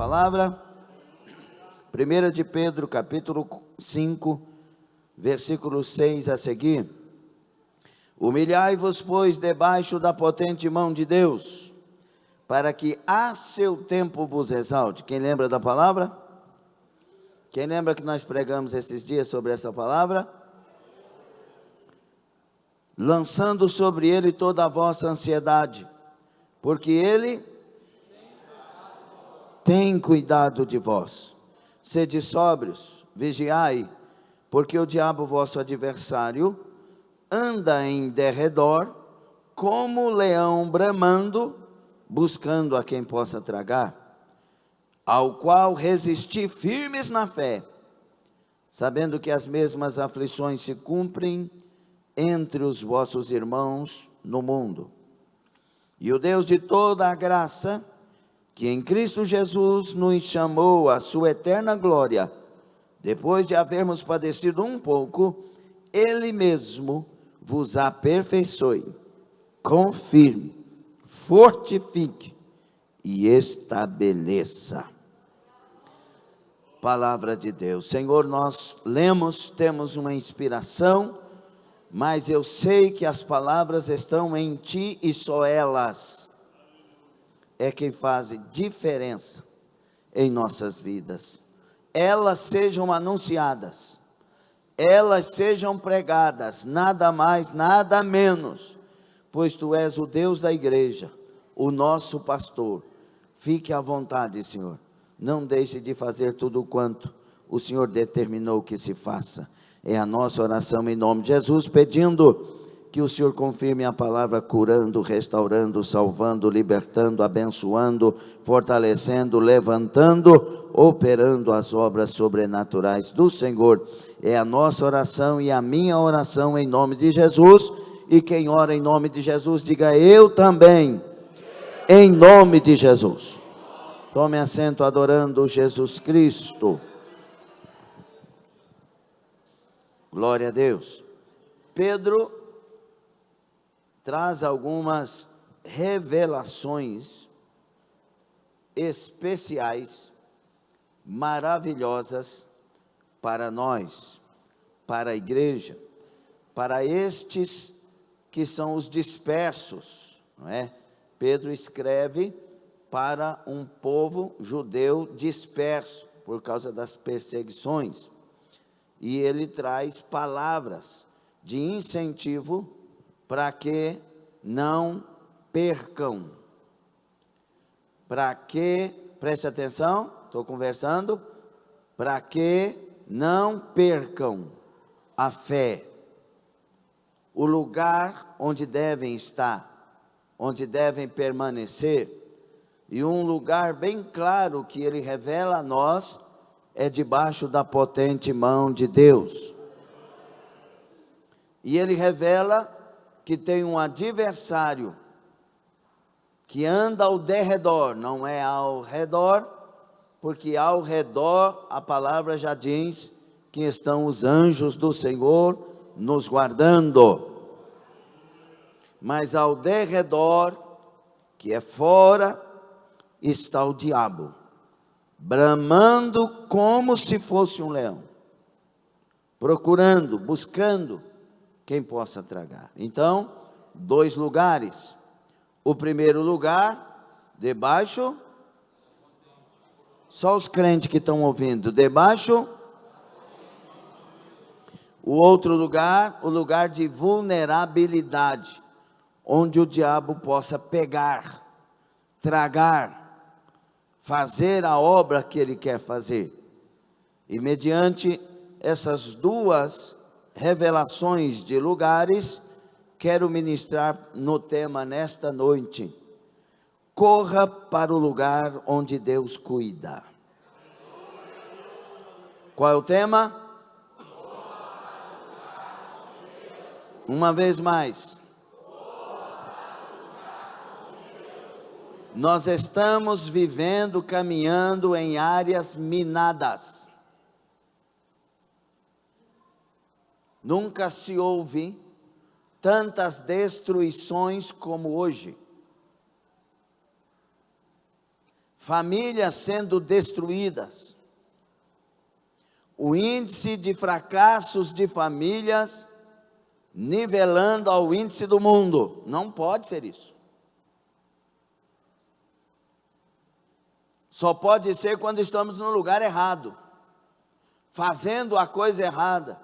palavra? 1 de Pedro, capítulo 5, versículo 6 a seguir. Humilhai-vos, pois, debaixo da potente mão de Deus, para que a seu tempo vos exalte. Quem lembra da palavra? Quem lembra que nós pregamos esses dias sobre essa palavra? Lançando sobre ele toda a vossa ansiedade, porque ele tem cuidado de vós. Sede sóbrios, vigiai, porque o diabo, vosso adversário, anda em derredor, como leão bramando, buscando a quem possa tragar, ao qual resisti firmes na fé, sabendo que as mesmas aflições se cumprem entre os vossos irmãos no mundo. E o Deus de toda a graça, que em Cristo Jesus nos chamou à sua eterna glória, depois de havermos padecido um pouco, Ele mesmo vos aperfeiçoe, confirme, fortifique e estabeleça. Palavra de Deus. Senhor, nós lemos, temos uma inspiração, mas eu sei que as palavras estão em Ti e só elas é quem faz diferença em nossas vidas. Elas sejam anunciadas, elas sejam pregadas, nada mais, nada menos, pois Tu és o Deus da igreja, o nosso pastor. Fique à vontade, Senhor, não deixe de fazer tudo quanto o Senhor determinou que se faça. É a nossa oração em nome de Jesus, pedindo que o Senhor confirme a palavra, curando, restaurando, salvando, libertando, abençoando, fortalecendo, levantando, operando as obras sobrenaturais do Senhor. É a nossa oração e a minha oração em nome de Jesus. E quem ora em nome de Jesus, diga eu também, em nome de Jesus. Tome assento adorando Jesus Cristo. Glória a Deus. Pedro traz algumas revelações especiais, maravilhosas para nós, para a igreja, para estes que são os dispersos, não é? Pedro escreve para um povo judeu disperso por causa das perseguições, e ele traz palavras de incentivo para que não percam, para que, preste atenção, estou conversando, para que não percam a fé, o lugar onde devem estar, onde devem permanecer, e um lugar bem claro que ele revela a nós, é debaixo da potente mão de Deus. E ele revela que tem um adversário que anda ao derredor, não é ao redor, porque ao redor a palavra já diz que estão os anjos do Senhor nos guardando, mas ao derredor, que é fora, está o diabo, bramando como se fosse um leão, procurando, buscando quem possa tragar. Então, dois lugares. O primeiro lugar, debaixo, só os crentes que estão ouvindo, debaixo. O outro lugar, o lugar de vulnerabilidade, onde o diabo possa pegar, tragar, fazer a obra que ele quer fazer. E mediante essas duas revelações de lugares, quero ministrar no tema nesta noite: corra para o lugar onde Deus cuida. Qual é o tema? Uma vez mais. Nós estamos vivendo, caminhando em áreas minadas. Nunca se ouve tantas destruições como hoje. famílias sendo destruídas, o índice de fracassos de famílias nivelando ao índice do mundo. Não pode ser isso. Só pode ser quando estamos no lugar errado, fazendo a coisa errada,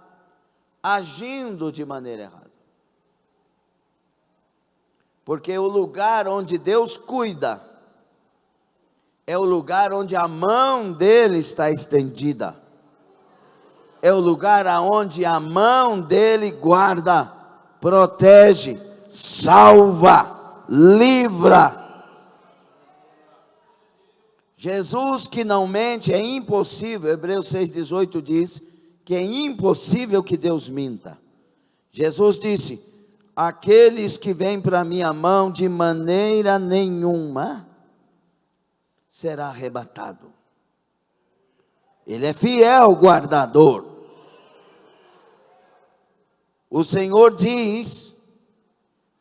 agindo de maneira errada. Porque o lugar onde Deus cuida é o lugar onde a mão dele está estendida. É o lugar aonde a mão dele guarda, protege, salva, livra. Jesus, que não mente, é impossível. Hebreus 6,18 diz que é impossível que Deus minta. Jesus disse: aqueles que vêm para a minha mão, de maneira nenhuma será arrebatado. Ele é fiel guardador. O Senhor diz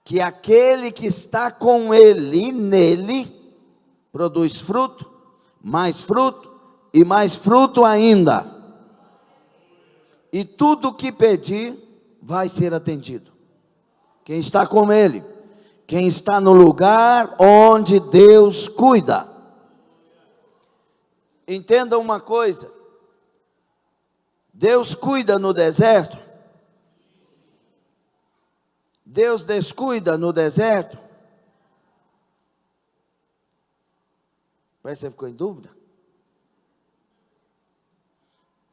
que aquele que está com ele, nele, produz fruto e mais fruto ainda. E tudo que pedir vai ser atendido. Quem está com ele, quem está no lugar onde Deus cuida. Entenda uma coisa: Deus cuida no deserto, Deus descuida no deserto. Parece que você ficou em dúvida.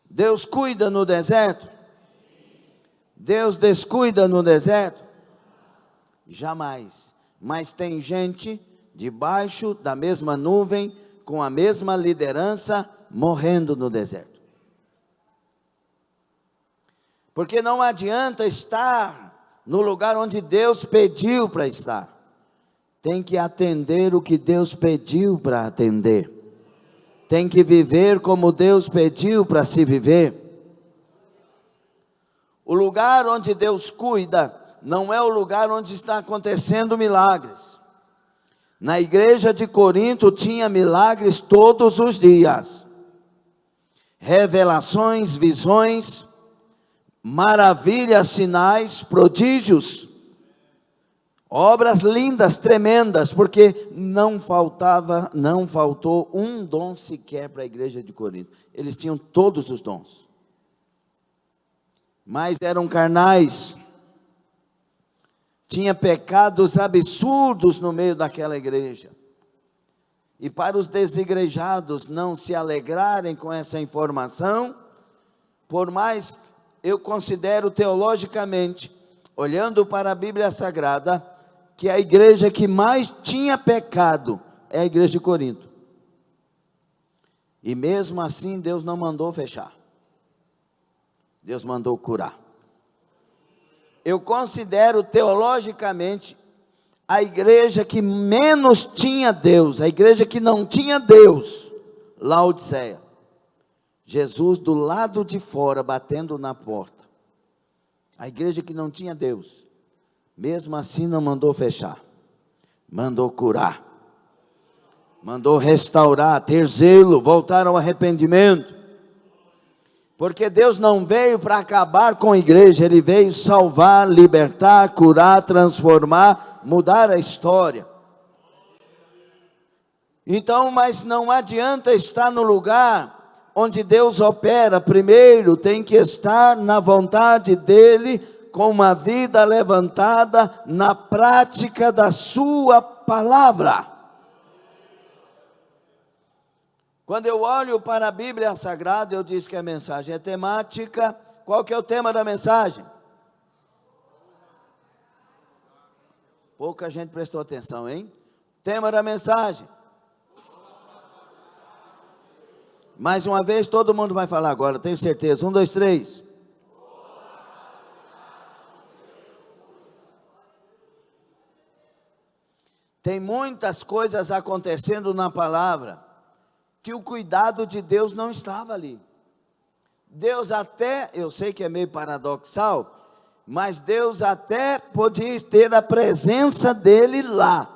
Deus cuida no deserto, Deus descuida no deserto? Jamais. Mas tem gente debaixo da mesma nuvem, com a mesma liderança, morrendo no deserto. Porque não adianta estar no lugar onde Deus pediu para estar. Tem que atender o que Deus pediu para atender. Tem que viver como Deus pediu para se viver. O lugar onde Deus cuida não é o lugar onde está acontecendo milagres. Na igreja de Corinto tinha milagres todos os dias. Revelações, visões, maravilhas, sinais, prodígios, obras lindas, tremendas, porque não faltou um dom sequer para a igreja de Corinto. Eles tinham todos os dons, mas eram carnais. Tinha pecados absurdos no meio daquela igreja. E para os desigrejados não se alegrarem com essa informação, por mais eu considero teologicamente, olhando para a Bíblia Sagrada, que a igreja que mais tinha pecado é a igreja de Corinto. E mesmo assim Deus não mandou fechar. Deus mandou curar. Eu considero teologicamente a igreja que menos tinha Deus, a igreja que não tinha Deus, Laodiceia. Jesus do lado de fora, batendo na porta. A igreja que não tinha Deus, mesmo assim não mandou fechar, mandou curar, mandou restaurar, ter zelo, voltar ao arrependimento. Porque Deus não veio para acabar com a igreja, Ele veio salvar, libertar, curar, transformar, mudar a história. Então, mas não adianta estar no lugar onde Deus opera. Primeiro tem que estar na vontade dEle, com uma vida levantada na prática da sua palavra. Quando eu olho para a Bíblia Sagrada, eu disse que a mensagem é temática. Qual que é o tema da mensagem? Pouca gente prestou atenção, hein? Tema da mensagem. Mais uma vez, todo mundo vai falar agora, tenho certeza. 1, 2, 3. Tem muitas coisas acontecendo na palavra, que o cuidado de Deus não estava ali. Deus até, eu sei que é meio paradoxal, mas Deus até podia ter a presença dele lá,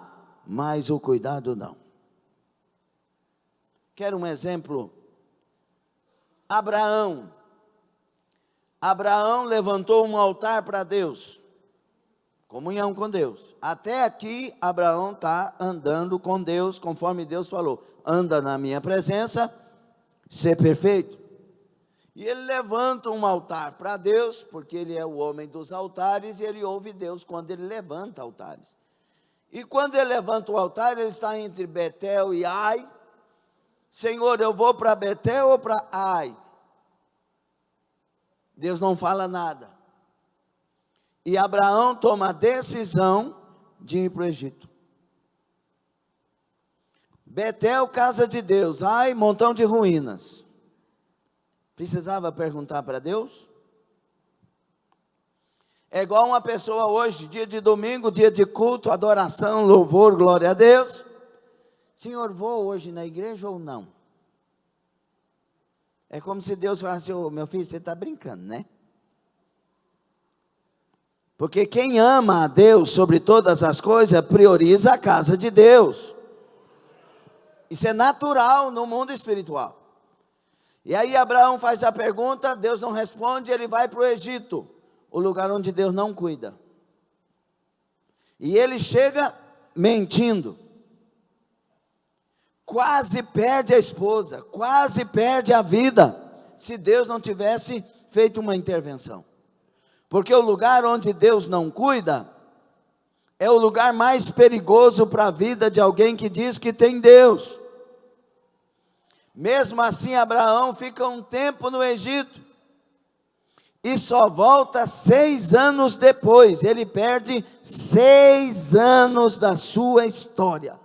mas o cuidado não. Quer um exemplo? Abraão. Abraão levantou um altar para Deus. Comunhão com Deus. Até aqui, Abraão está andando com Deus, conforme Deus falou. Anda na minha presença, ser perfeito. E ele levanta um altar para Deus, porque ele é o homem dos altares, e ele ouve Deus quando ele levanta altares. E quando ele levanta o altar, ele está entre Betel e Ai. Senhor, eu vou para Betel ou para Ai? Deus não fala nada. E Abraão toma a decisão de ir para o Egito. Betel, casa de Deus. Ai, montão de ruínas. Precisava perguntar para Deus? É igual uma pessoa hoje, dia de domingo, dia de culto, adoração, louvor, glória a Deus. Senhor, vou hoje na igreja ou não? É como se Deus falasse, oh, meu filho, você está brincando, né? Porque quem ama a Deus sobre todas as coisas, prioriza a casa de Deus. Isso é natural no mundo espiritual. E aí Abraão faz a pergunta, Deus não responde, ele vai para o Egito, o lugar onde Deus não cuida. E ele chega mentindo. Quase perde a esposa, quase perde a vida, se Deus não tivesse feito uma intervenção. Porque o lugar onde Deus não cuida, é o lugar mais perigoso para a vida de alguém que diz que tem Deus. Mesmo assim, Abraão fica um tempo no Egito, e só volta 6 anos depois. Ele perde 6 anos da sua história.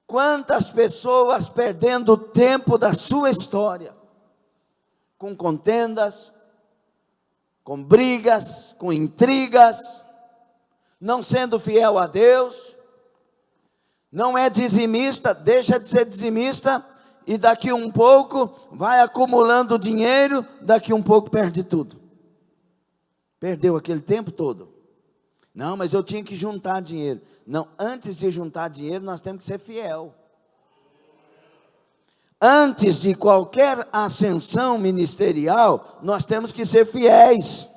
Quantas pessoas perdendo o tempo da sua história, com contendas, com brigas, com intrigas, não sendo fiel a Deus, não é dizimista, deixa de ser dizimista, e daqui um pouco vai acumulando dinheiro, daqui um pouco perde tudo. Perdeu aquele tempo todo. Não, mas eu tinha que juntar dinheiro. Não, antes de juntar dinheiro, nós temos que ser fiel. Antes de qualquer ascensão ministerial, nós temos que ser fiéis.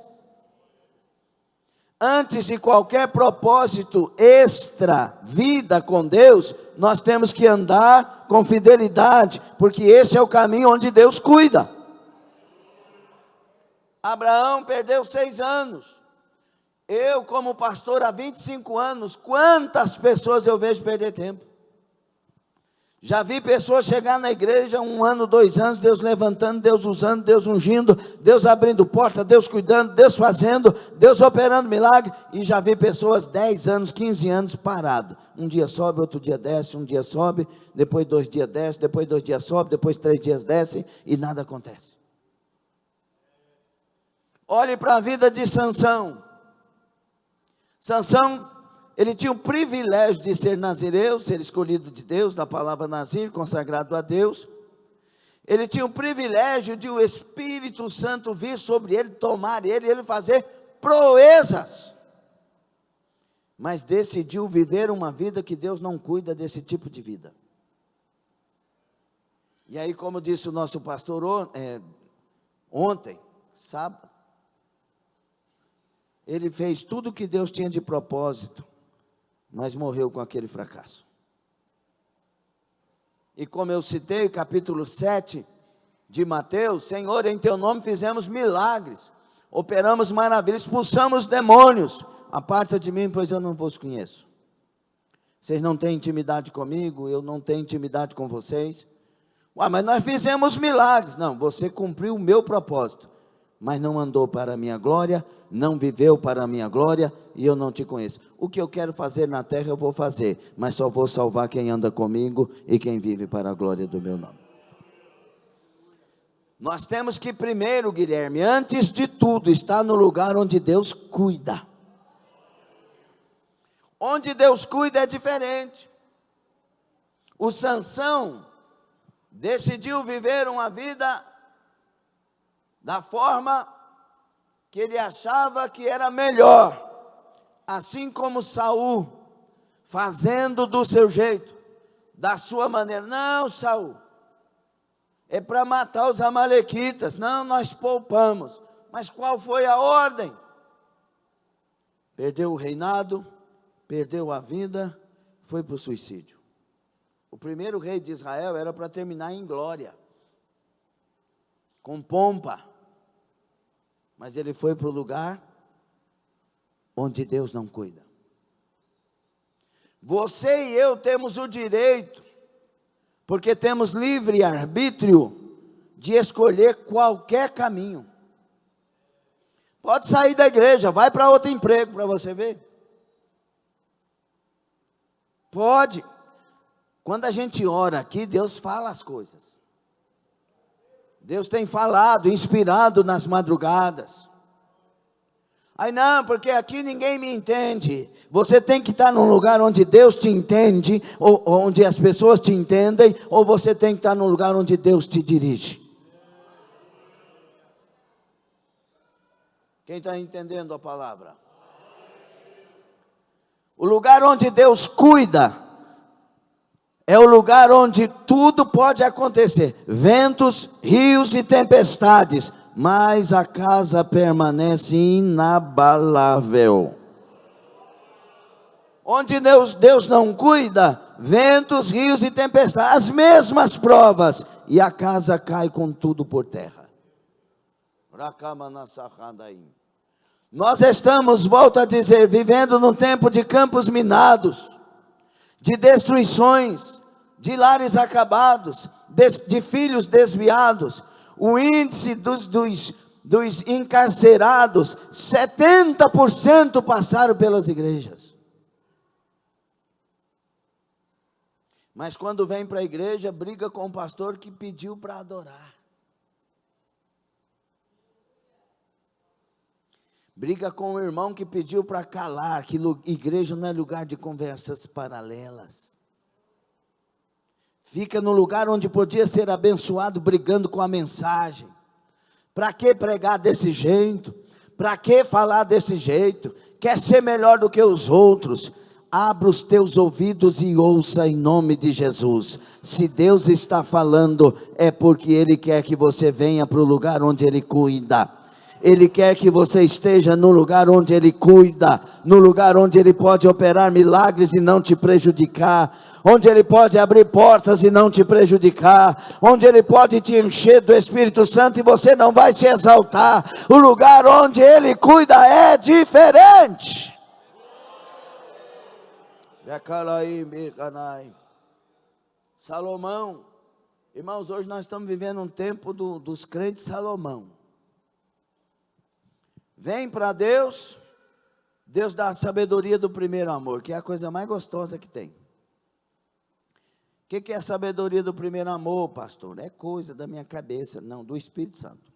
Antes de qualquer propósito extra, vida com Deus, nós temos que andar com fidelidade, porque esse é o caminho onde Deus cuida. Abraão perdeu 6 anos. Eu, como pastor há 25 anos, quantas pessoas eu vejo perder tempo? Já vi pessoas chegar na igreja 1 ano, 2 anos, Deus levantando, Deus usando, Deus ungindo, Deus abrindo porta, Deus cuidando, Deus fazendo, Deus operando milagre. E já vi pessoas 10 anos, 15 anos parado. Um dia sobe, outro dia desce, um dia sobe, depois 2 dias desce, depois 2 dias sobe, depois 3 dias desce e nada acontece. Olhe para a vida de Sansão. Sansão, ele tinha o privilégio de ser nazireu, ser escolhido de Deus, da palavra nazir, consagrado a Deus. Ele tinha o privilégio de o Espírito Santo vir sobre ele, tomar ele, e ele fazer proezas. Mas decidiu viver uma vida que Deus não cuida desse tipo de vida. E aí, como disse o nosso pastor ontem, sábado, ele fez tudo o que Deus tinha de propósito, mas morreu com aquele fracasso. E como eu citei, capítulo 7 de Mateus, Senhor, em teu nome fizemos milagres, operamos maravilhas, expulsamos demônios. Aparta de mim, pois eu não vos conheço. Vocês não têm intimidade comigo, eu não tenho intimidade com vocês. Ué, mas nós fizemos milagres. Não, você cumpriu o meu propósito, mas não andou para a minha glória, não viveu para a minha glória, e eu não te conheço. O que eu quero fazer na terra eu vou fazer, mas só vou salvar quem anda comigo e quem vive para a glória do meu nome. Nós temos que primeiro, Guilherme, antes de tudo, estar no lugar onde Deus cuida. Onde Deus cuida é diferente. O Sansão decidiu viver uma vida da forma que ele achava que era melhor, assim como Saul, fazendo do seu jeito. da sua maneira. Não, Saul, é para matar os amalequitas. Não, nós poupamos. Mas qual foi a ordem? Perdeu o reinado, perdeu a vida, foi para o suicídio. O primeiro rei de Israel era para terminar em glória, com pompa. Mas ele foi para o lugar onde Deus não cuida. Você e eu temos o direito, porque temos livre arbítrio, de escolher qualquer caminho. Pode sair da igreja, vai para outro emprego para você ver. Pode. Quando a gente ora aqui, Deus fala as coisas. Deus tem falado, inspirado nas madrugadas. Aí não, porque aqui ninguém me entende. Você tem que estar num lugar onde Deus te entende, ou onde as pessoas te entendem, ou você tem que estar num lugar onde Deus te dirige. Quem está entendendo a palavra? O lugar onde Deus cuida é o lugar onde tudo pode acontecer. Ventos, rios e tempestades, mas a casa permanece inabalável. Onde Deus não cuida, ventos, rios e tempestades, as mesmas provas, e a casa cai com tudo por terra. Nós estamos, volto a dizer, vivendo num tempo de campos minados, de destruições, de lares acabados, de filhos desviados. O índice dos encarcerados, 70% passaram pelas igrejas. Mas quando vem para a igreja, briga com o pastor que pediu para adorar. Briga com o irmão que pediu para calar, que igreja não é lugar de conversas paralelas. Fica no lugar onde podia ser abençoado, brigando com a mensagem. Para que pregar desse jeito? Para que falar desse jeito? Quer ser melhor do que os outros? Abra os teus ouvidos e ouça em nome de Jesus. Se Deus está falando, é porque Ele quer que você venha para o lugar onde Ele cuida. Ele quer que você esteja no lugar onde Ele cuida, no lugar onde Ele pode operar milagres e não te prejudicar, onde Ele pode abrir portas e não te prejudicar, onde Ele pode te encher do Espírito Santo e você não vai se exaltar. O lugar onde Ele cuida é diferente. Salomão, irmãos, hoje nós estamos vivendo um tempo dos crentes Salomão. Vem para Deus, Deus dá a sabedoria do primeiro amor, que é a coisa mais gostosa que tem. O que é a sabedoria do primeiro amor, pastor? É coisa da minha cabeça, não, do Espírito Santo.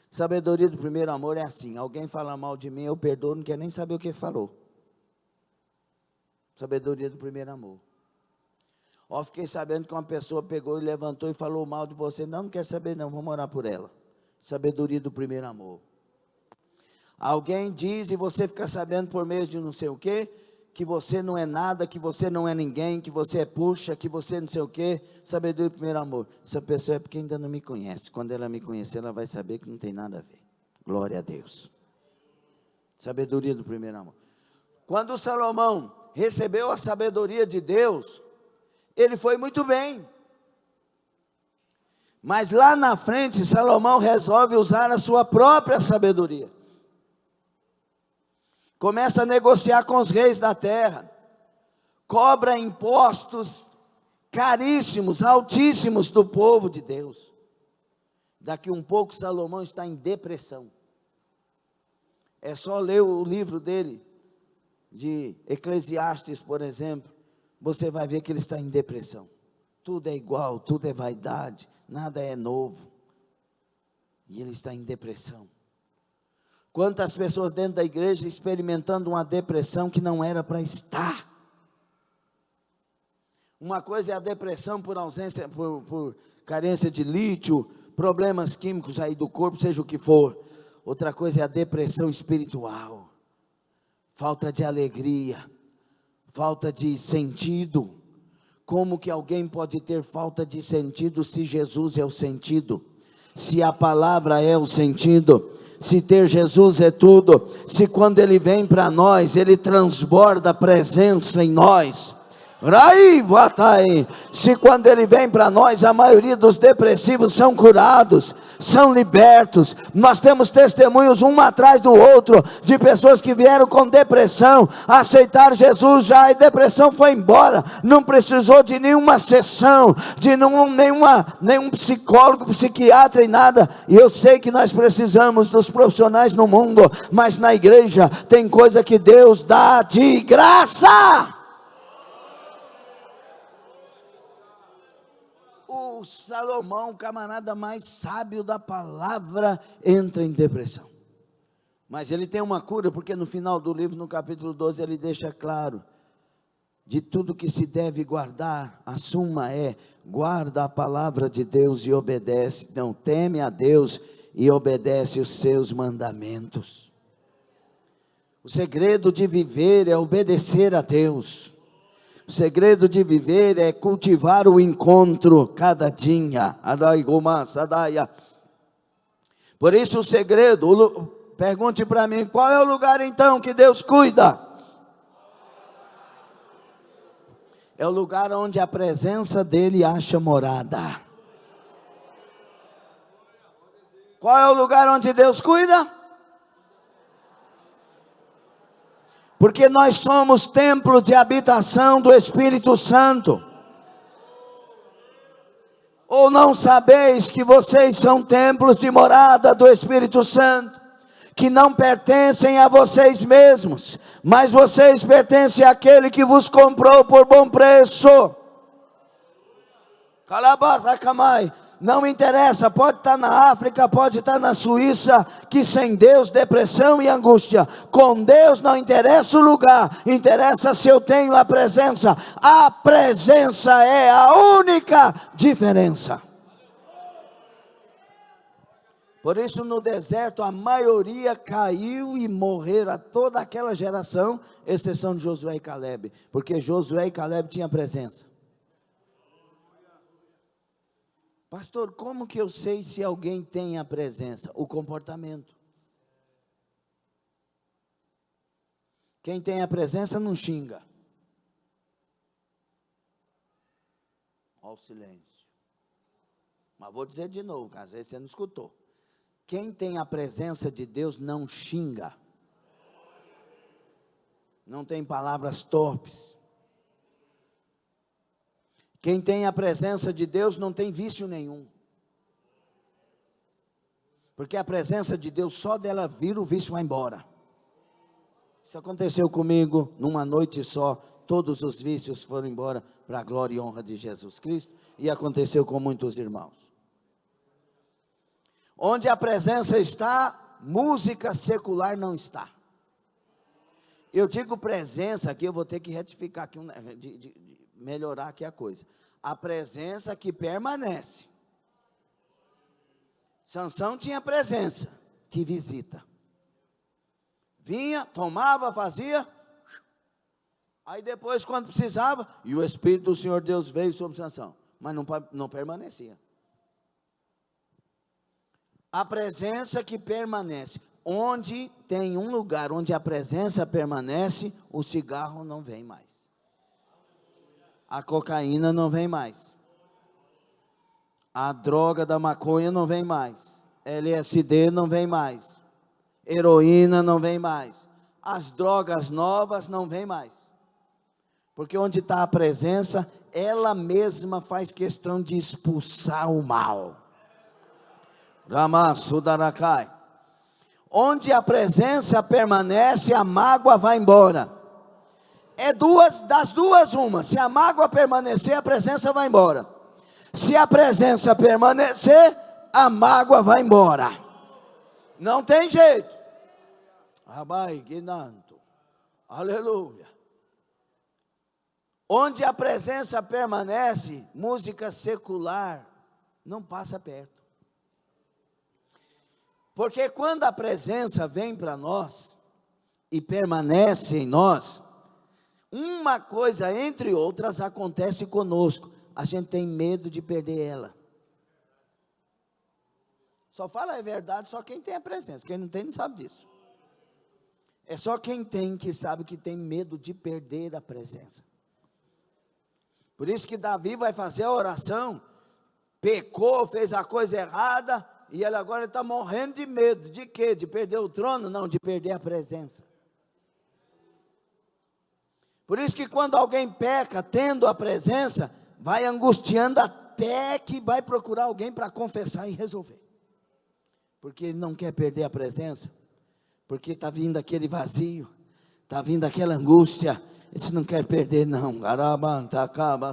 Sabedoria do primeiro amor é assim: alguém fala mal de mim, eu perdoo, não quer nem saber o que falou. Sabedoria do primeiro amor. Ó, fiquei sabendo que uma pessoa pegou e levantou e falou mal de você, não quer saber não, vamos orar por ela. Sabedoria do primeiro amor. Alguém diz e você fica sabendo por meio de não sei o quê, que você não é nada, que você não é ninguém, que você é puxa, que você não sei o quê. Sabedoria do primeiro amor. Essa pessoa é porque ainda não me conhece. Quando ela me conhecer, ela vai saber que não tem nada a ver. Glória a Deus. Sabedoria do primeiro amor. Quando Salomão recebeu a sabedoria de Deus, ele foi muito bem. Mas lá na frente, Salomão resolve usar a sua própria sabedoria. Começa a negociar com os reis da terra, cobra impostos caríssimos, altíssimos do povo de Deus. Daqui um pouco Salomão está em depressão. É só ler o livro dele, de Eclesiastes, por exemplo, você vai ver que ele está em depressão. Tudo é igual, tudo é vaidade, nada é novo. E ele está em depressão. Quantas pessoas dentro da igreja experimentando uma depressão que não era para estar. Uma coisa é a depressão por ausência, por carência de lítio, problemas químicos aí do corpo, seja o que for. Outra coisa é a depressão espiritual. Falta de alegria, falta de sentido, Como que alguém pode ter falta de sentido se Jesus é o sentido? Se a palavra é o sentido? Se ter Jesus é tudo? Se quando Ele vem para nós, Ele transborda a presença em nós? Se quando Ele vem para nós, a maioria dos depressivos são curados, são libertos. Nós temos testemunhos um atrás do outro, de pessoas que vieram com depressão, aceitaram Jesus já, e depressão foi embora, não precisou de nenhuma sessão, de nenhum psicólogo, psiquiatra e nada. E eu sei que nós precisamos dos profissionais no mundo, mas na igreja tem coisa que Deus dá de graça. O Salomão, o camarada mais sábio da palavra, entra em depressão. Mas ele tem uma cura, porque no final do livro, no capítulo 12, ele deixa claro: de tudo que se deve guardar, a suma é: guarda a palavra de Deus e obedece. Não, teme a Deus e obedece os seus mandamentos. O segredo de viver é obedecer a Deus. O segredo de viver é cultivar o encontro cada dia. Por isso o segredo, pergunte para mim, qual é o lugar então que Deus cuida? É o lugar onde a presença dEle acha morada. Qual é o lugar onde Deus cuida? Porque nós somos templo de habitação do Espírito Santo. Ou não sabeis que vocês são templos de morada do Espírito Santo, que não pertencem a vocês mesmos, mas vocês pertencem àquele que vos comprou por bom preço. Calabasacamai. Não interessa, pode estar na África, pode estar na Suíça, que sem Deus, depressão e angústia. Com Deus não interessa o lugar, interessa se eu tenho a presença. A presença é a única diferença. Por isso no deserto a maioria caiu e morreram, toda aquela geração, exceção de Josué e Caleb, porque Josué e Caleb tinham presença. Pastor, como que eu sei se alguém tem a presença? O comportamento. Quem tem a presença não xinga. Olha o silêncio. Mas vou dizer de novo, às vezes você não escutou. Quem tem a presença de Deus não xinga. Não tem palavras torpes. Quem tem a presença de Deus não tem vício nenhum. Porque a presença de Deus, só dela vir, o vício vai embora. Isso aconteceu comigo numa noite só. Todos os vícios foram embora para a glória e honra de Jesus Cristo. E aconteceu com muitos irmãos. Onde a presença está, música secular não está. Eu digo presença aqui, eu vou ter que retificar aqui, melhorar aqui a coisa. A presença que permanece. Sansão tinha presença que visita. Vinha, tomava, fazia. Aí depois, quando precisava, e o Espírito do Senhor Deus veio sobre Sansão, mas não permanecia. A presença que permanece. Onde tem um lugar onde a presença permanece, o cigarro não vem mais. A cocaína não vem mais. A droga da maconha não vem mais. LSD não vem mais. Heroína não vem mais. As drogas novas não vem mais. Porque onde está a presença, ela mesma faz questão de expulsar o mal. Ramasudarakai. Onde a presença permanece, a mágoa vai embora. É das duas uma. Se a mágoa permanecer, a presença vai embora. Se a presença permanecer, a mágoa vai embora. Não tem jeito. Aleluia. Onde a presença permanece, música secular não passa perto. Porque quando a presença vem para nós e permanece em nós, uma coisa, entre outras, acontece conosco. A gente tem medo de perder ela. Só fala a verdade só quem tem a presença. Quem não tem, não sabe disso. É só quem tem que sabe que tem medo de perder a presença. Por isso que Davi vai fazer a oração. Pecou, fez a coisa errada. E ele agora está morrendo de medo. De quê? De perder o trono? Não, de perder a presença. Por isso que quando alguém peca, tendo a presença, vai angustiando até que vai procurar alguém para confessar e resolver. Porque ele não quer perder a presença. Porque está vindo aquele vazio. Está vindo aquela angústia. Ele não quer perder não.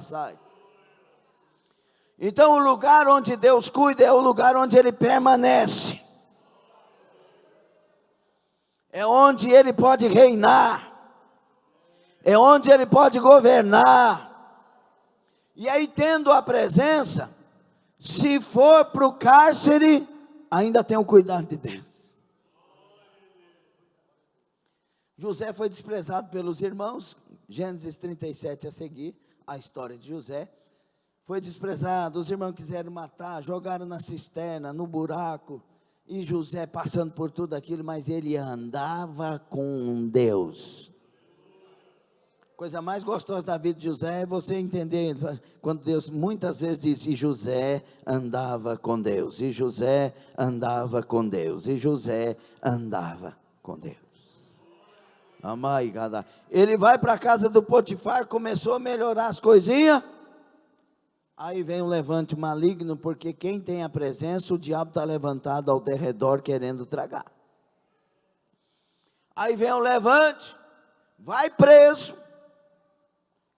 Sai. Então o lugar onde Deus cuida é o lugar onde Ele permanece. É onde Ele pode reinar. É onde Ele pode governar. E aí, tendo a presença, se for para o cárcere, ainda tem o cuidado de Deus. José foi desprezado pelos irmãos, Gênesis 37 a seguir, a história de José. Foi desprezado, os irmãos quiseram matar, jogaram na cisterna, no buraco, e José passando por tudo aquilo, mas ele andava com Deus. Coisa mais gostosa da vida de José é você entender, quando Deus muitas vezes diz, e José andava com Deus, e José andava com Deus, e José andava com Deus. Ele vai para a casa do Potifar, começou a melhorar as coisinhas, aí vem um levante maligno, porque quem tem a presença, o diabo está levantado ao derredor querendo tragar. Aí vem um levante, vai preso,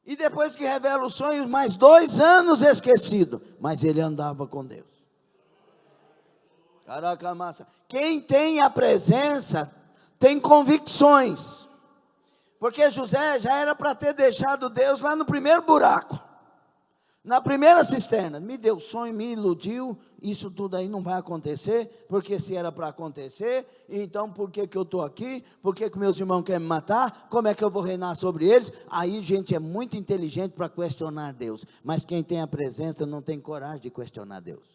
e depois que revela os sonhos, mais 2 anos esquecido, mas ele andava com Deus. Caraca, massa. Quem tem a presença, tem convicções, porque José já era para ter deixado Deus lá no primeiro buraco, na primeira cisterna. Me deu sonho, me iludiu, isso tudo aí não vai acontecer, porque se era para acontecer, então por que eu estou aqui? Por que meus irmãos querem me matar? Como é que eu vou reinar sobre eles? Aí gente é muito inteligente para questionar Deus, mas quem tem a presença não tem coragem de questionar Deus.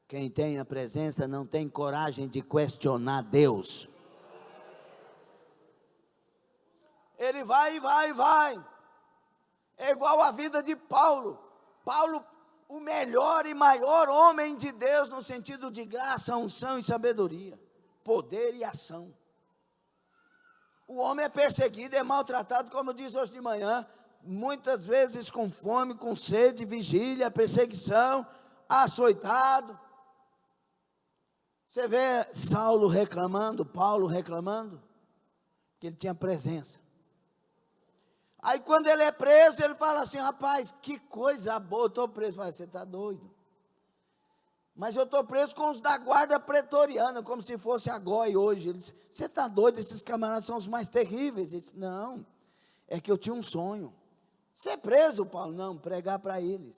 Quem tem a presença não tem coragem de questionar Deus. Ele vai. É igual a vida de Paulo. Paulo, o melhor e maior homem de Deus, no sentido de graça, unção e sabedoria, poder e ação. O homem é perseguido, é maltratado, como eu disse hoje de manhã, muitas vezes com fome, com sede, vigília, perseguição, açoitado. Você vê Saulo reclamando, Paulo reclamando, que ele tinha presença. Aí quando ele é preso, ele fala assim, rapaz, que coisa boa, eu estou preso. Você está doido? Mas eu estou preso com os da guarda pretoriana, como se fosse a GOI hoje. Ele disse, você está doido, esses camaradas são os mais terríveis. Ele disse, não, é que eu tinha um sonho. Ser preso, Paulo? Não, pregar para eles.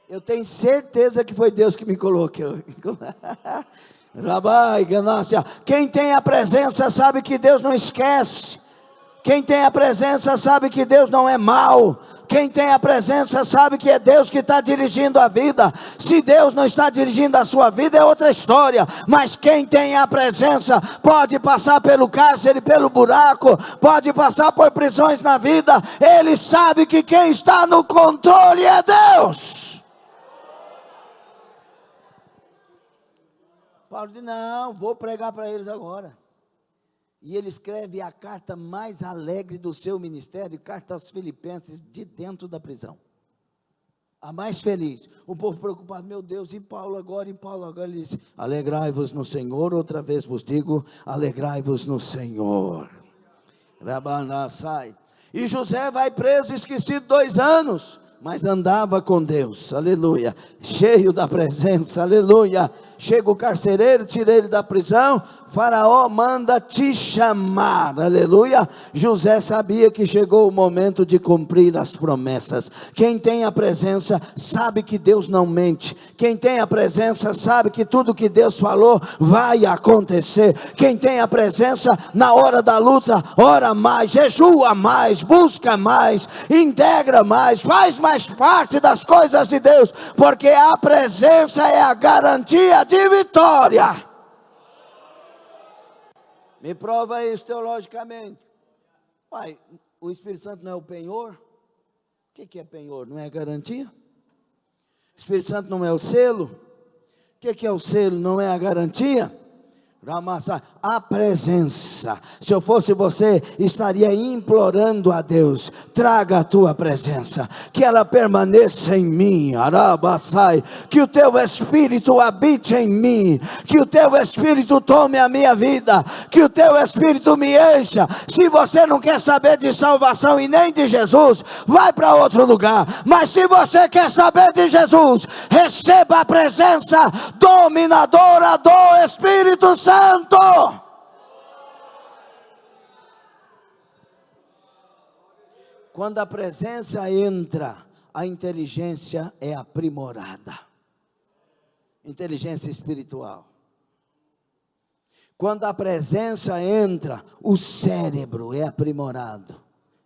Eu tenho certeza que foi Deus que me colocou. Quem tem a presença sabe que Deus não esquece. Quem tem a presença sabe que Deus não é mau. Quem tem a presença sabe que é Deus que está dirigindo a vida. Se Deus não está dirigindo a sua vida é outra história. Mas quem tem a presença pode passar pelo cárcere, pelo buraco, pode passar por prisões na vida. Ele sabe que quem está no controle é Deus. Paulo diz, não, vou pregar para eles agora. E ele escreve a carta mais alegre do seu ministério, carta aos Filipenses, de dentro da prisão. A mais feliz. O povo preocupado, meu Deus, e Paulo agora? Ele diz, alegrai-vos no Senhor, outra vez vos digo, alegrai-vos no Senhor. E José vai preso, esquecido 2 anos, mas andava com Deus, aleluia, cheio da presença, aleluia, chega o carcereiro, tira ele da prisão, Faraó manda te chamar, aleluia. José sabia que chegou o momento de cumprir as promessas. Quem tem a presença sabe que Deus não mente. Quem tem a presença sabe que tudo que Deus falou vai acontecer. Quem tem a presença na hora da luta, ora mais, jejua mais, busca mais, integra mais, faz mais parte das coisas de Deus, porque a presença é a garantia de vitória. Me prova isso teologicamente. Pai, o Espírito Santo não é o penhor? O que é penhor? Não é garantia? O Espírito Santo não é o selo? O que é o selo? Não é a garantia? A presença. Se eu fosse você, estaria implorando a Deus: traga a tua presença, que ela permaneça em mim, Arabassai, que o teu Espírito habite em mim, que o teu Espírito tome a minha vida, que o teu Espírito me encha. Se você não quer saber de salvação e nem de Jesus, vai para outro lugar. Mas se você quer saber de Jesus, receba a presença dominadora do Espírito Santo. Quando a presença entra, a inteligência é aprimorada. Inteligência espiritual. Quando a presença entra, o cérebro é aprimorado.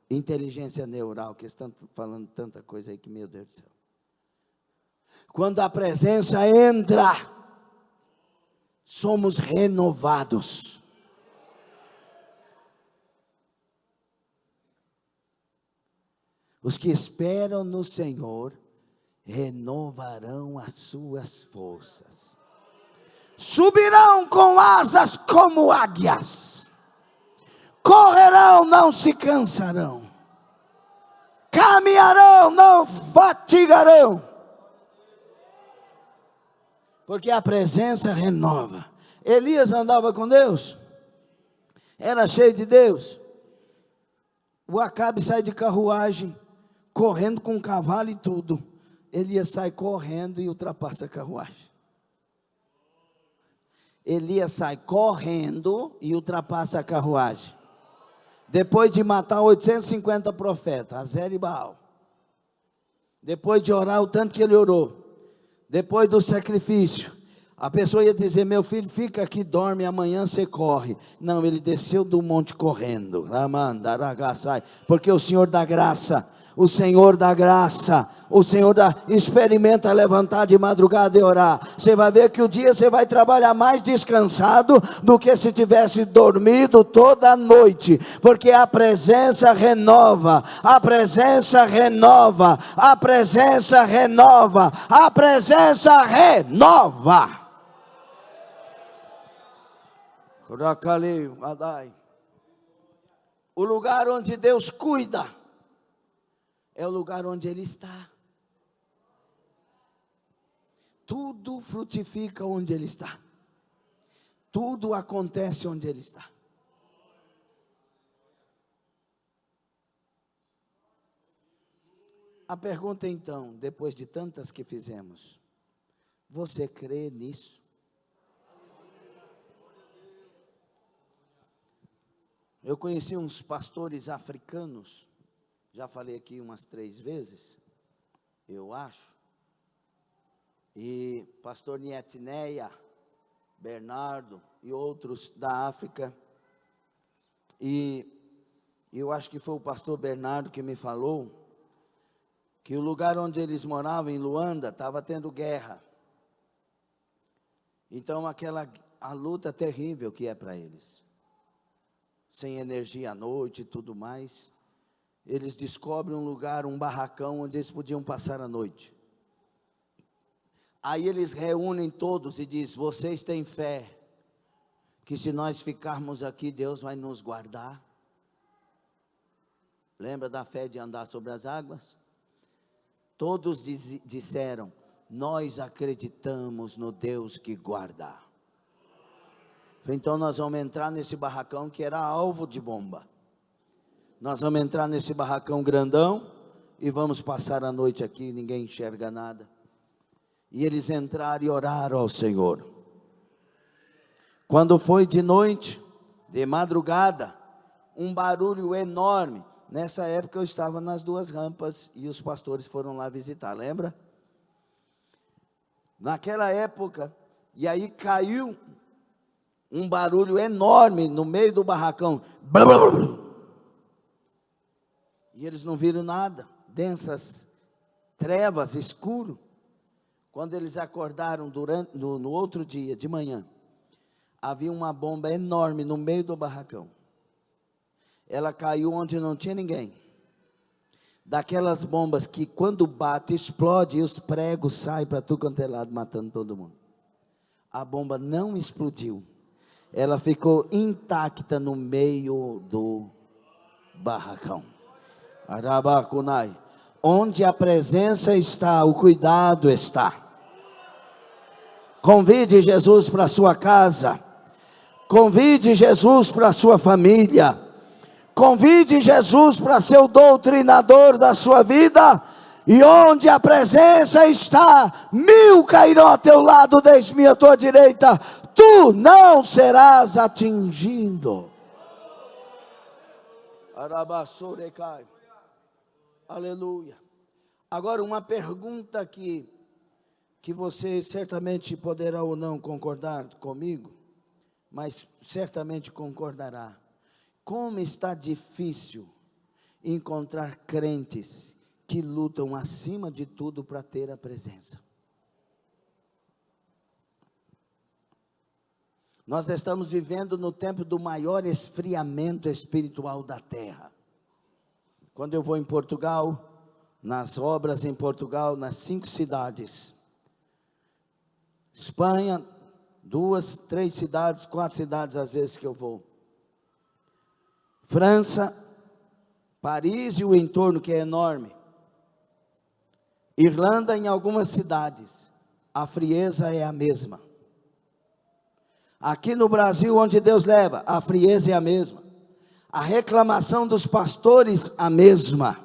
Inteligência neural, que estão falando tanta coisa aí que, meu Deus do céu. Quando a presença entra, somos renovados. Os que esperam no Senhor renovarão as suas forças. Subirão com asas como águias. Correrão, não se cansarão. Caminharão, não fatigarão. Porque a presença renova. Elias andava com Deus, era cheio de Deus. O Acabe sai de carruagem, correndo com cavalo e tudo. Elias sai correndo e ultrapassa a carruagem. Elias sai correndo e ultrapassa a carruagem. Depois de matar 850 profetas, Azer e Baal. Depois de orar o tanto que ele orou. Depois do sacrifício, a pessoa ia dizer: meu filho, fica aqui, dorme, amanhã você corre. Não, ele desceu do monte correndo. Porque o Senhor da graça, o Senhor da graça, o Senhor experimenta levantar de madrugada e orar. Você vai ver que o dia você vai trabalhar mais descansado do que se tivesse dormido toda a noite, porque a presença renova, a presença renova, a presença renova, a presença renova. O lugar onde Deus cuida é o lugar onde Ele está. Tudo frutifica onde Ele está. Tudo acontece onde Ele está. A pergunta então, depois de tantas que fizemos: você crê nisso? Eu conheci uns pastores africanos, já falei aqui umas 3 vezes, eu acho, e pastor Nietineia, Bernardo e outros da África, e eu acho que foi o pastor Bernardo que me falou, que o lugar onde eles moravam, em Luanda, estava tendo guerra. Então a luta terrível que é para eles, sem energia à noite e tudo mais. Eles descobrem um lugar, um barracão, onde eles podiam passar a noite. Aí eles reúnem todos e dizem: vocês têm fé que se nós ficarmos aqui, Deus vai nos guardar? Lembra da fé de andar sobre as águas? Todos disseram: nós acreditamos no Deus que guarda. Então nós vamos entrar nesse barracão que era alvo de bomba. Nós vamos entrar nesse barracão grandão e vamos passar a noite aqui, ninguém enxerga nada. E eles entraram e oraram ao Senhor. Quando foi de noite, de madrugada, um barulho enorme. Nessa época eu estava nas duas rampas e os pastores foram lá visitar, lembra? Naquela época, e aí caiu um barulho enorme no meio do barracão. E eles não viram nada, densas trevas, escuro. Quando eles acordaram no outro dia, de manhã, havia uma bomba enorme no meio do barracão. Ela caiu onde não tinha ninguém. Daquelas bombas que quando bate, explode e os pregos saem para tudo quanto é lado, matando todo mundo. A bomba não explodiu. Ela ficou intacta no meio do barracão. Arabacunai. Onde a presença está, o cuidado está. Convide Jesus para a sua casa. Convide Jesus para a sua família. Convide Jesus para ser o doutrinador da sua vida. E onde a presença está, 1000 cairão ao teu lado, 10.000 à tua direita. Tu não serás atingido. Arabassurecai. Aleluia. Agora uma pergunta que você certamente poderá ou não concordar comigo, mas certamente concordará. Como está difícil encontrar crentes que lutam acima de tudo para ter a presença. Nós estamos vivendo no tempo do maior esfriamento espiritual da terra. Quando eu vou em Portugal, nas obras em Portugal, nas 5 cidades, Espanha, 2, 3 cidades, 4 cidades às vezes que eu vou, França, Paris e o entorno que é enorme, Irlanda, em algumas cidades, a frieza é a mesma. Aqui no Brasil, onde Deus leva, a frieza é a mesma. A reclamação dos pastores, a mesma.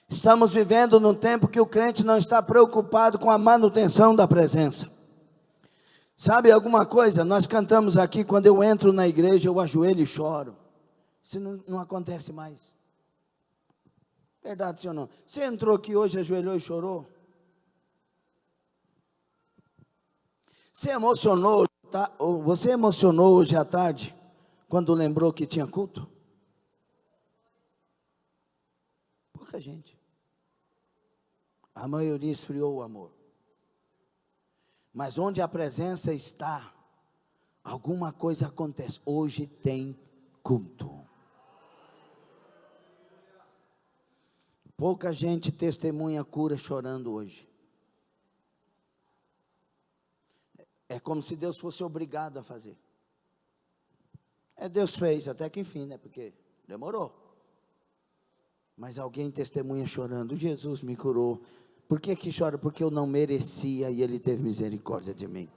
Estamos vivendo num tempo que o crente não está preocupado com a manutenção da presença. Sabe alguma coisa? Nós cantamos aqui, quando eu entro na igreja, eu ajoelho e choro. Isso não acontece mais. Verdade, senhor, não? Você entrou aqui hoje, ajoelhou e chorou? Você emocionou hoje à tarde, quando lembrou que tinha culto? Pouca gente. A maioria esfriou o amor. Mas onde a presença está, alguma coisa acontece. Hoje tem culto. Pouca gente testemunha cura chorando hoje. É como se Deus fosse obrigado a fazer. Deus fez, até que enfim, né? Porque demorou. Mas alguém testemunha chorando, Jesus me curou. Por que chora? Porque eu não merecia e Ele teve misericórdia de mim.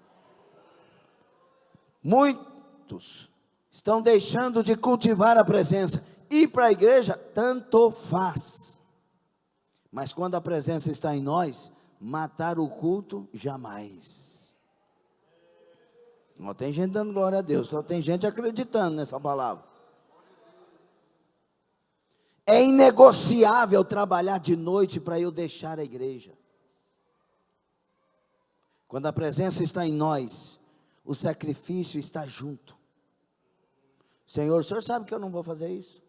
Muitos estão deixando de cultivar a presença. Ir para a igreja, tanto faz. Mas quando a presença está em nós, matar o culto, jamais. Não tem gente dando glória a Deus, só tem gente acreditando nessa palavra. É inegociável trabalhar de noite para eu deixar a igreja. Quando a presença está em nós, o sacrifício está junto. Senhor, o senhor sabe que eu não vou fazer isso?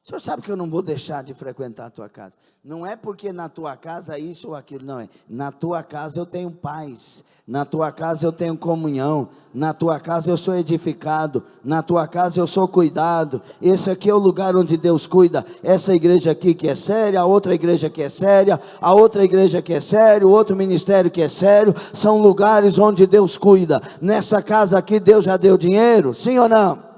O senhor sabe que eu não vou deixar de frequentar a tua casa. Não é porque na tua casa isso ou aquilo, não é. Na tua casa eu tenho paz. Na tua casa eu tenho comunhão. Na tua casa eu sou edificado. Na tua casa eu sou cuidado. Esse aqui é o lugar onde Deus cuida. Essa igreja aqui que é séria, a outra igreja que é séria, a outra igreja que é séria, o outro ministério que é sério. São lugares onde Deus cuida. Nessa casa aqui Deus já deu dinheiro? Sim ou não?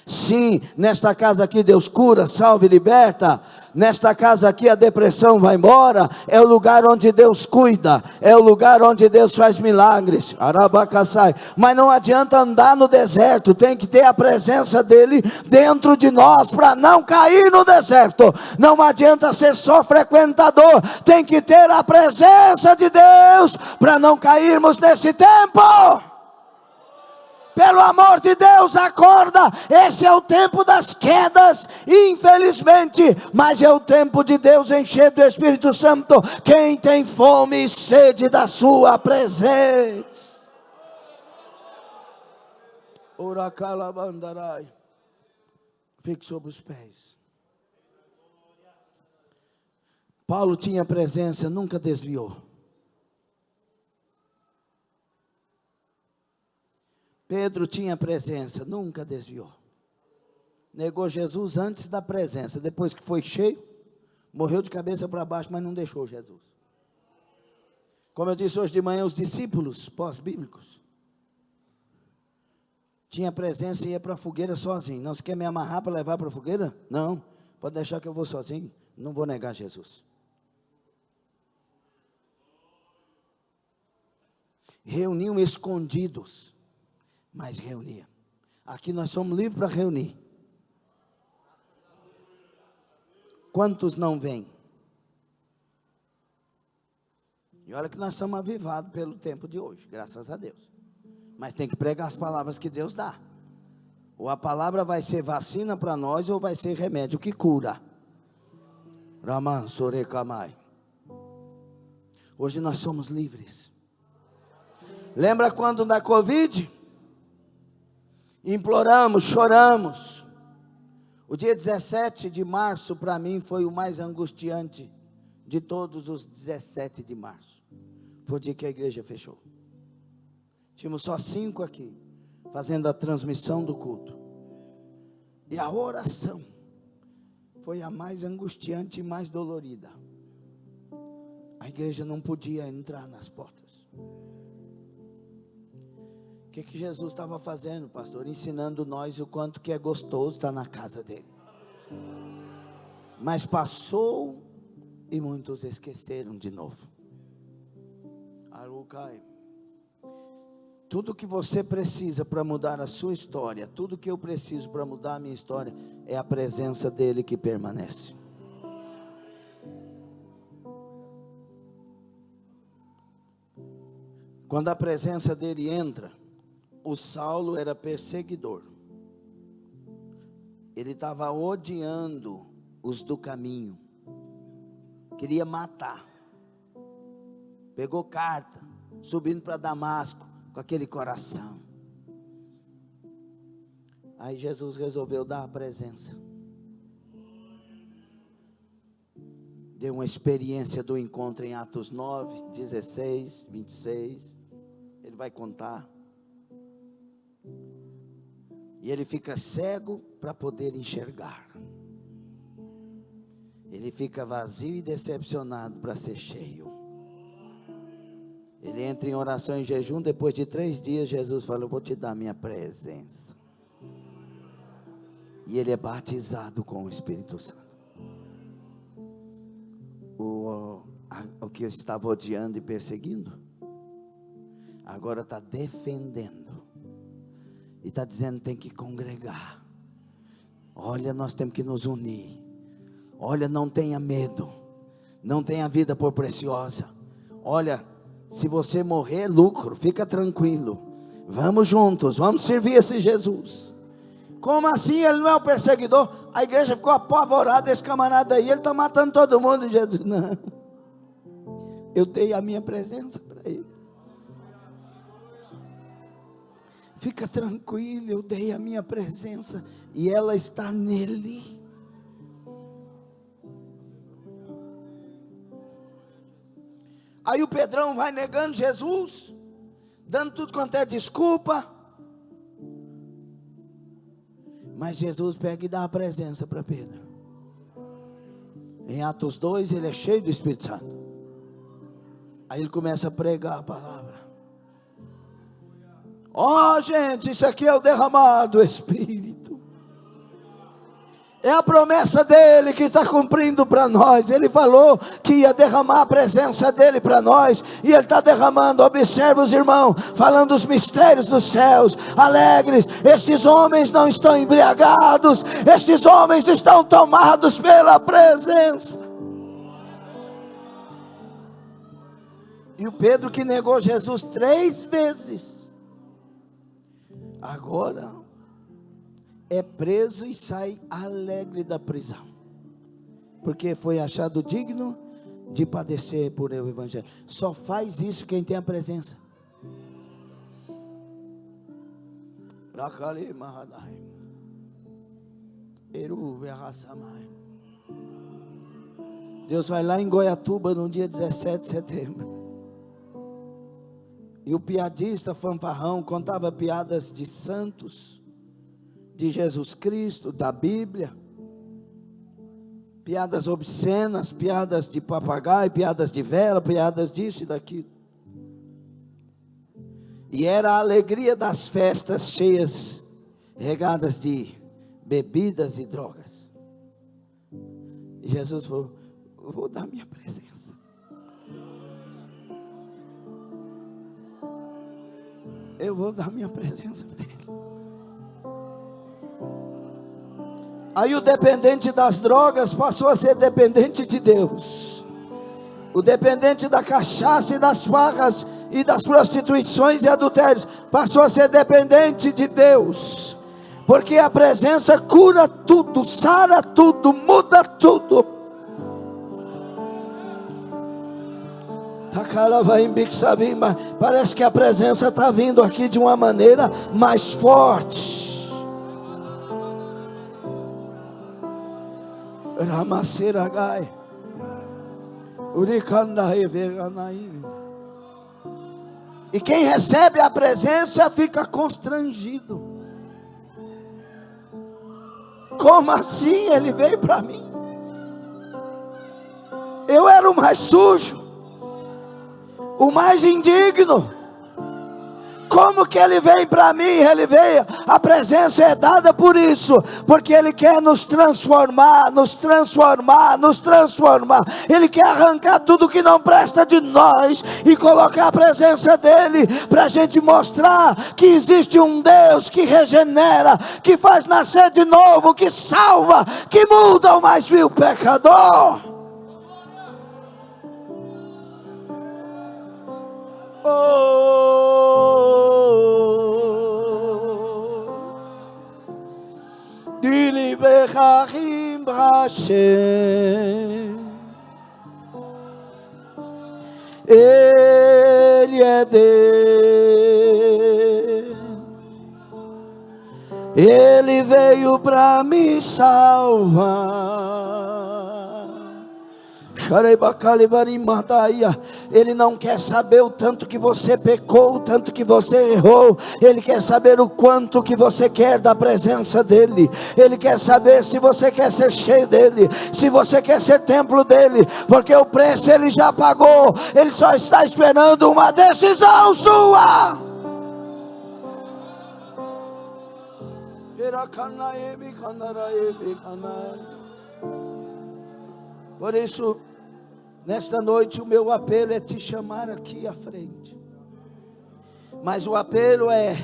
Sim, nesta casa aqui Deus cura, salva e liberta. Nesta casa aqui a depressão vai embora. É o lugar onde Deus cuida, é o lugar onde Deus faz milagres. Arabacaçai. Mas não adianta andar no deserto, tem que ter a presença dele dentro de nós para não cair no deserto. Não adianta ser só frequentador, tem que ter a presença de Deus para não cairmos nesse tempo. Pelo amor de Deus, acorda. Esse é o tempo das quedas, infelizmente, mas é o tempo de Deus encher do Espírito Santo. Quem tem fome e sede da sua presença. Oracalabandarai. Fique sobre os pés. Paulo tinha presença, nunca desviou. Pedro tinha presença, nunca desviou. Negou Jesus antes da presença, depois que foi cheio, morreu de cabeça para baixo, mas não deixou Jesus. Como eu disse hoje de manhã, os discípulos pós-bíblicos tinha presença e ia para a fogueira sozinho. Não, você quer me amarrar para levar para a fogueira? Não, pode deixar que eu vou sozinho, não vou negar Jesus. Reuniam escondidos, mas reunia. Aqui nós somos livres para reunir. Quantos não vêm? E olha que nós somos avivados pelo tempo de hoje, graças a Deus. Mas tem que pregar as palavras que Deus dá. Ou a palavra vai ser vacina para nós, ou vai ser remédio que cura. Raman Sorekamai. Hoje nós somos livres. Lembra quando da Covid? Imploramos, choramos. O dia 17 de março para mim foi o mais angustiante de todos os 17 de março. Foi o dia que a igreja fechou. Tínhamos só 5 aqui, fazendo a transmissão do culto. E a oração foi a mais angustiante e mais dolorida. A igreja não podia entrar nas portas. O que Jesus estava fazendo, pastor? Ensinando nós o quanto que é gostoso estar na casa dele. Mas passou e muitos esqueceram de novo. Arucai. Tudo que você precisa para mudar a sua história, tudo que eu preciso para mudar a minha história, é a presença dele que permanece. Quando a presença dele entra, o Saulo era perseguidor. Ele estava odiando os do caminho. Queria matar. Pegou carta, subindo para Damasco, com aquele coração. Aí Jesus resolveu dar a presença. Deu uma experiência do encontro em Atos 9, 16, 26. Ele vai contar. E ele fica cego para poder enxergar. Ele fica vazio e decepcionado para ser cheio. Ele entra em oração e jejum. Depois de 3 dias, Jesus falou: vou te dar minha presença. E ele é batizado com o Espírito Santo. O que eu estava odiando e perseguindo, agora está defendendo. E está dizendo: tem que congregar. Olha, nós temos que nos unir. Olha, não tenha medo. Não tenha vida por preciosa. Olha, se você morrer, lucro, fica tranquilo. Vamos juntos, vamos servir esse Jesus. Como assim? Ele não é o perseguidor? A igreja ficou apavorada, esse camarada aí, ele está matando todo mundo. Jesus, não. Eu dei a minha presença para ele. Fica tranquilo, eu dei a minha presença e ela está nele. Aí o Pedrão vai negando Jesus, dando tudo quanto é desculpa. Mas Jesus pega e dá a presença para Pedro. Em Atos 2 ele é cheio do Espírito Santo. Aí ele começa a pregar a palavra. Ó, gente, isso aqui é o derramar do Espírito. É a promessa dele que está cumprindo para nós. Ele falou que ia derramar a presença dele para nós, e ele está derramando. Observa os irmãos, falando os mistérios dos céus, alegres. Estes homens não estão embriagados, estes homens estão tomados pela presença. E o Pedro, que negou Jesus 3 vezes, agora é preso e sai alegre da prisão, porque foi achado digno de padecer por o evangelho. Só faz isso quem tem a presença. Deus vai lá em Goiatuba no dia 17 de setembro. E o piadista fanfarrão contava piadas de santos, de Jesus Cristo, da Bíblia, piadas obscenas, piadas de papagaio, piadas de vela, piadas disso e daquilo. E era a alegria das festas cheias, regadas de bebidas e drogas. E Jesus falou: eu vou dar minha presença. Eu vou dar minha presença para ele. Aí o dependente das drogas passou a ser dependente de Deus. O dependente da cachaça e das farras e das prostituições e adultérios passou a ser dependente de Deus. Porque a presença cura tudo, sara tudo, muda tudo. Parece que a presença está vindo aqui de uma maneira mais forte. E quem recebe a presença fica constrangido. Como assim ele veio para mim? Eu era o mais sujo, o mais indigno. Como que ele vem para mim? Ele veio. A presença é dada por isso, porque ele quer nos transformar, nos transformar, nos transformar. Ele quer arrancar tudo que não presta de nós e colocar a presença dele, para a gente mostrar que existe um Deus que regenera, que faz nascer de novo, que salva, que muda o mais vil pecador. Ele é Deus, ele veio para me salvar. Ele não quer saber o tanto que você pecou, o tanto que você errou. Ele quer saber o quanto que você quer da presença dele. Ele quer saber se você quer ser cheio dele, se você quer ser templo dele, porque o preço ele já pagou. Ele só está esperando uma decisão sua. Por isso, nesta noite o meu apelo é te chamar aqui à frente. Mas o apelo é: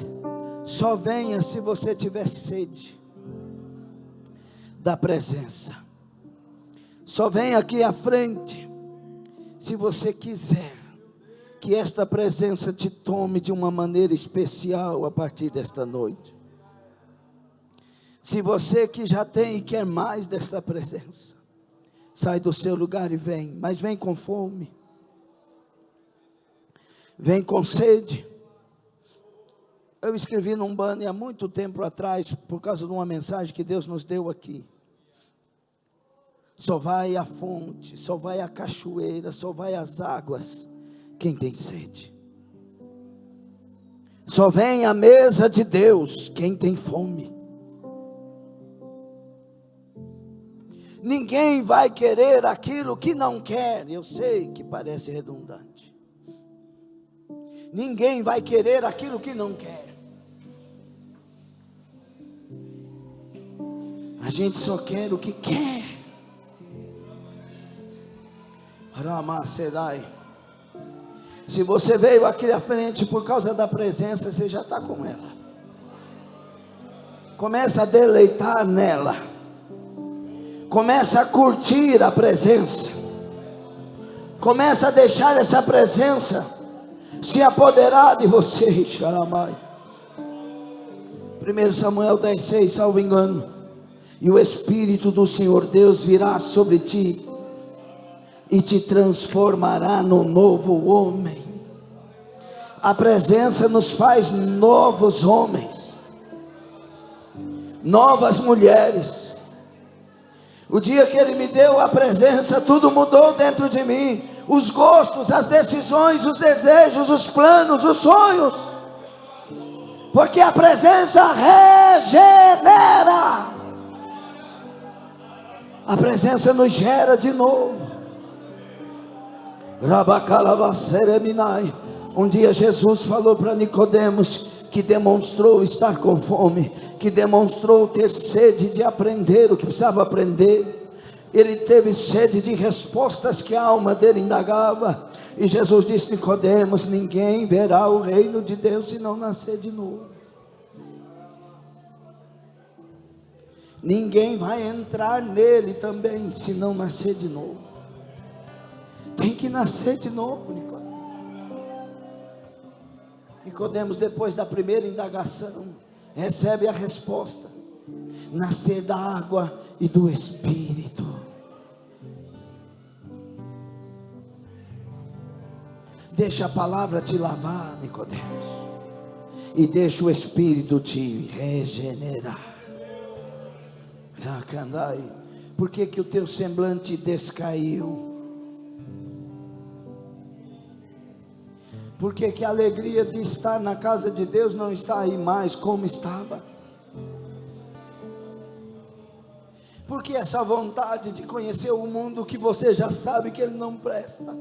só venha se você tiver sede da presença. Só venha aqui à frente se você quiser que esta presença te tome de uma maneira especial a partir desta noite. Se você que já tem e quer mais desta presença, sai do seu lugar e vem, mas vem com fome, vem com sede. Eu escrevi num banner há muito tempo atrás, por causa de uma mensagem que Deus nos deu aqui: só vai à fonte, só vai à cachoeira, só vai às águas quem tem sede. Só vem à mesa de Deus quem tem fome. Ninguém vai querer aquilo que não quer. Eu sei que parece redundante. Ninguém vai querer aquilo que não quer. gente só quer o que quer. Ramacedai. Se você veio aqui à frente por causa da presença, você já está com ela. Começa a deleitar nela. Começa a curtir a presença. Começa a deixar essa presença se apoderar de você. Xaramai. 1 Samuel 10,6, salvo engano. E o Espírito do Senhor Deus virá sobre ti e te transformará no novo homem. A presença nos faz novos homens, novas mulheres. O dia que Ele me deu a presença, tudo mudou dentro de mim. Os gostos, as decisões, os desejos, os planos, os sonhos. Porque a presença regenera. A presença nos gera de novo. Um dia Jesus falou para Nicodemos, que demonstrou estar com fome, que demonstrou ter sede de aprender o que precisava aprender. Ele teve sede de respostas que a alma dele indagava. E Jesus disse: Nicodemos, ninguém verá o reino de Deus se não nascer de novo. Ninguém vai entrar nele também se não nascer de novo. Tem que nascer de novo, Nicodemos. Nicodemos, depois da primeira indagação, recebe a resposta: nascer da água e do Espírito. Deixa a palavra te lavar, Nicodemos, e deixa o Espírito te regenerar. Por que que o teu semblante descaiu? Por que que a alegria de estar na casa de Deus não está aí mais como estava? Por que essa vontade de conhecer o mundo que você já sabe que ele não presta?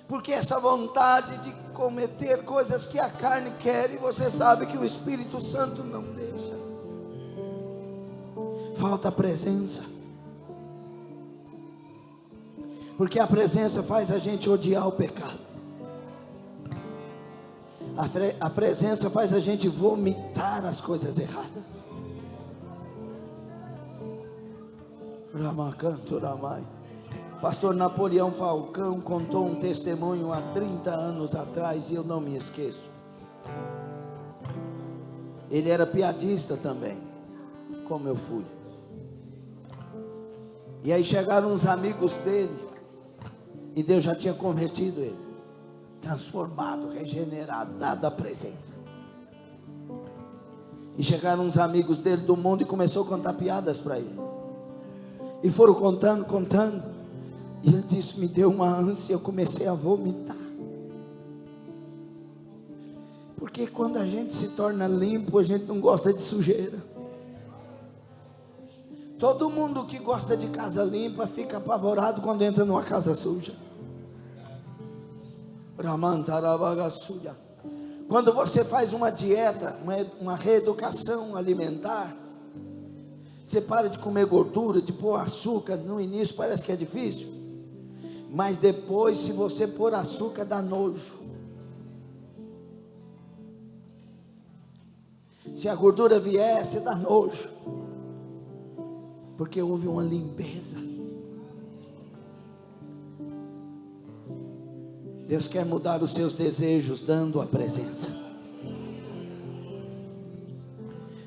Por que essa vontade de cometer coisas que a carne quer e você sabe que o Espírito Santo não deixa? Falta a presença. Porque a presença faz a gente odiar o pecado. A presença faz a gente vomitar as coisas erradas. Ramacanto Ramai. Pastor Napoleão Falcão contou um testemunho há 30 anos atrás e eu não me esqueço. Ele era piadista também, como eu fui. E aí chegaram uns amigos dele, e Deus já tinha convertido ele, transformado, regenerado, dado a presença. E chegaram uns amigos dele do mundo e começou a contar piadas para ele. E foram contando. E ele disse: me deu uma ânsia, eu comecei a vomitar. Porque quando a gente se torna limpo, a gente não gosta de sujeira. Todo mundo que gosta de casa limpa fica apavorado quando entra numa casa suja. Quando você faz uma dieta, uma reeducação alimentar, você para de comer gordura, de pôr açúcar. No início parece que é difícil, mas depois, se você pôr açúcar, dá nojo. Se a gordura vier, você dá nojo, porque houve uma limpeza. Deus quer mudar os seus desejos dando a presença.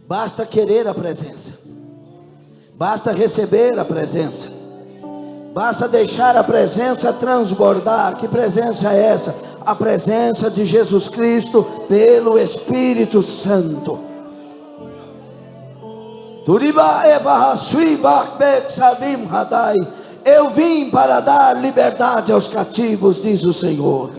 Basta querer a presença, basta receber a presença, basta deixar a presença transbordar. Que presença é essa? A presença de Jesus Cristo pelo Espírito Santo. Eu vim para dar liberdade aos cativos, diz o Senhor.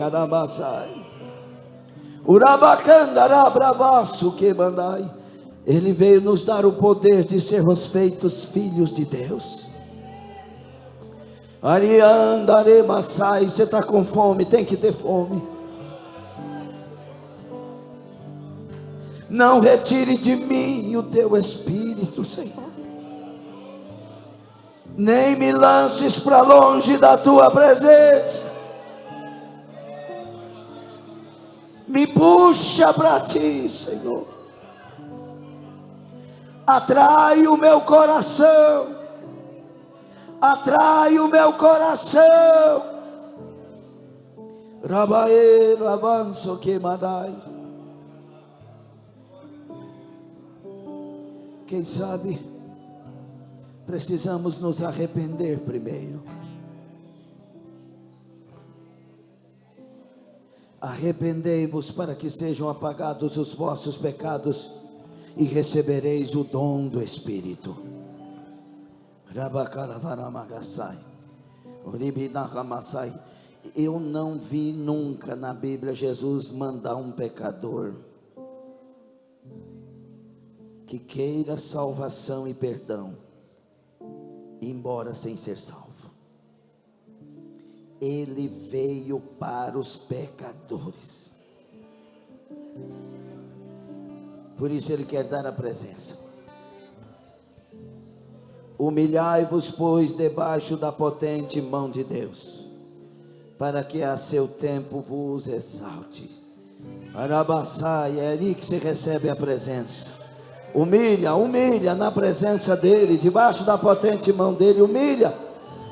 Ele veio nos dar o poder de sermos feitos filhos de Deus. Você está com fome? Tem que ter fome. Não retire de mim o teu Espírito, Senhor. Nem me lances para longe da tua presença. Me puxa para ti, Senhor. Atrai o meu coração. Atrai o meu coração. Rabaê, lavanço que madai. Quem sabe precisamos nos arrepender primeiro. Arrependei-vos para que sejam apagados os vossos pecados e recebereis o dom do Espírito. Eu não vi nunca na Bíblia Jesus mandar um pecador que queira salvação e perdão ir embora sem ser salvo. Ele veio para os pecadores. Por isso ele quer dar a presença. Humilhai-vos, pois, debaixo da potente mão de Deus, para que a seu tempo vos exalte. Arabaçai, é ali que se recebe a presença. Humilha, humilha na presença dele, debaixo da potente mão dele, humilha.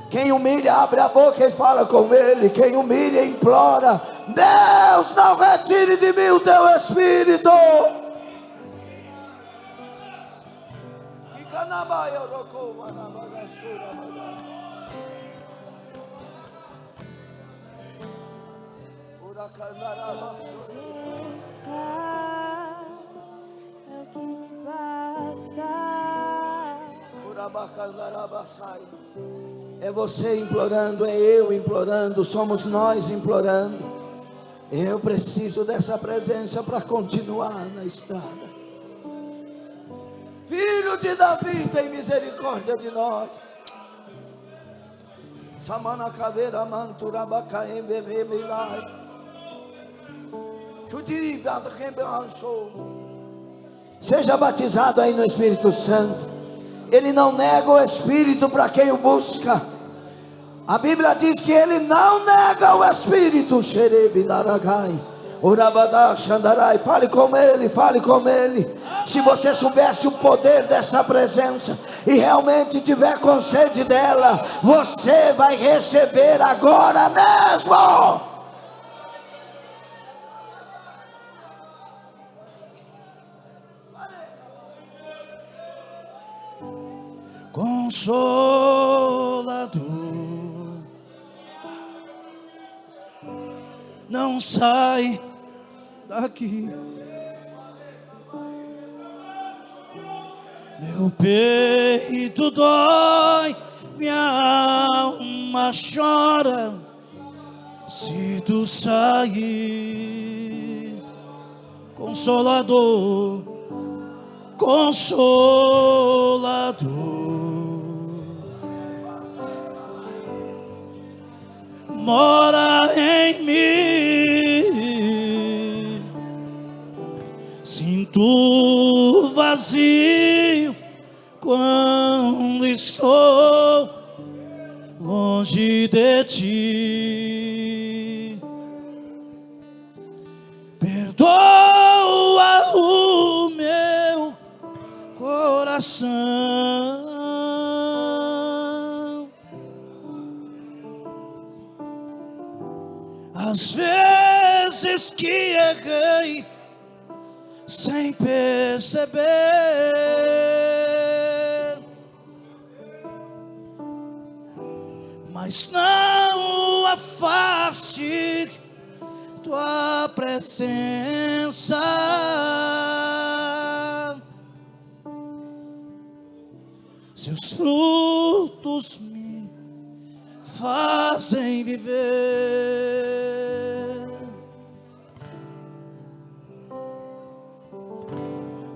Quem humilha, abre a boca e fala com ele. Quem humilha, implora: Deus, não retire de mim o teu Espírito. É o que me basta. É você implorando, é eu implorando, somos nós implorando. Eu preciso dessa presença para continuar na estrada. Filho de Davi, tem misericórdia de nós. Samana caveira mantura bacaem vermelhai. Seja batizado aí no Espírito Santo. Ele não nega o Espírito para quem o busca. A Bíblia diz que ele não nega o Espírito. Fale com ele, fale com ele. Se você soubesse o poder dessa presença e realmente tiver com sede dela, você vai receber agora mesmo. Consolador, não sai daqui. Meu peito dói, minha alma chora. Se tu sair, Consolador, Consolador, mora em mim. Sinto vazio quando estou longe de ti. Perdoa o meu coração. Às vezes que errei sem perceber, mas não afaste tua presença. Seus frutos me fazem viver.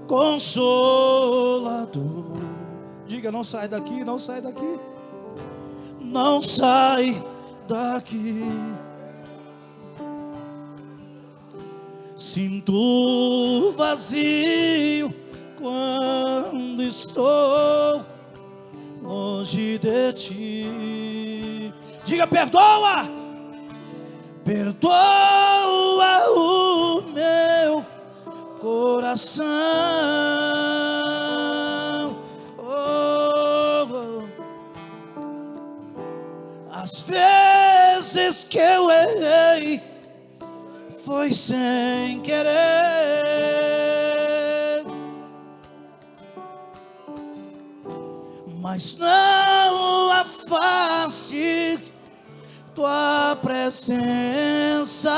Consolador, diga: não sai daqui, não sai daqui, não sai daqui. Sinto vazio quando estou longe de ti. Diga: perdoa, perdoa o meu coração. Oh, as vezes que eu errei foi sem querer, mas não afaste tua presença.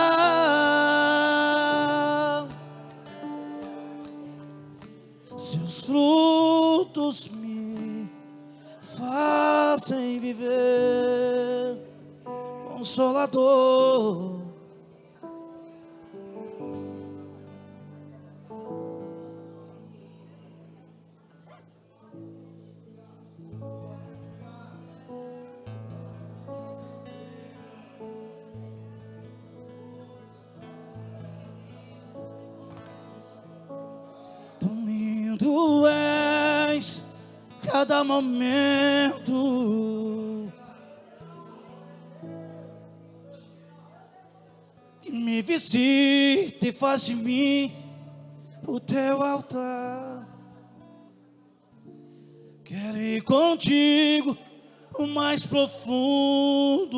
Seus frutos me fazem viver, Consolador. Tão lindo és cada momento que me visita e faz de mim o teu altar. Quero ir contigo o mais profundo.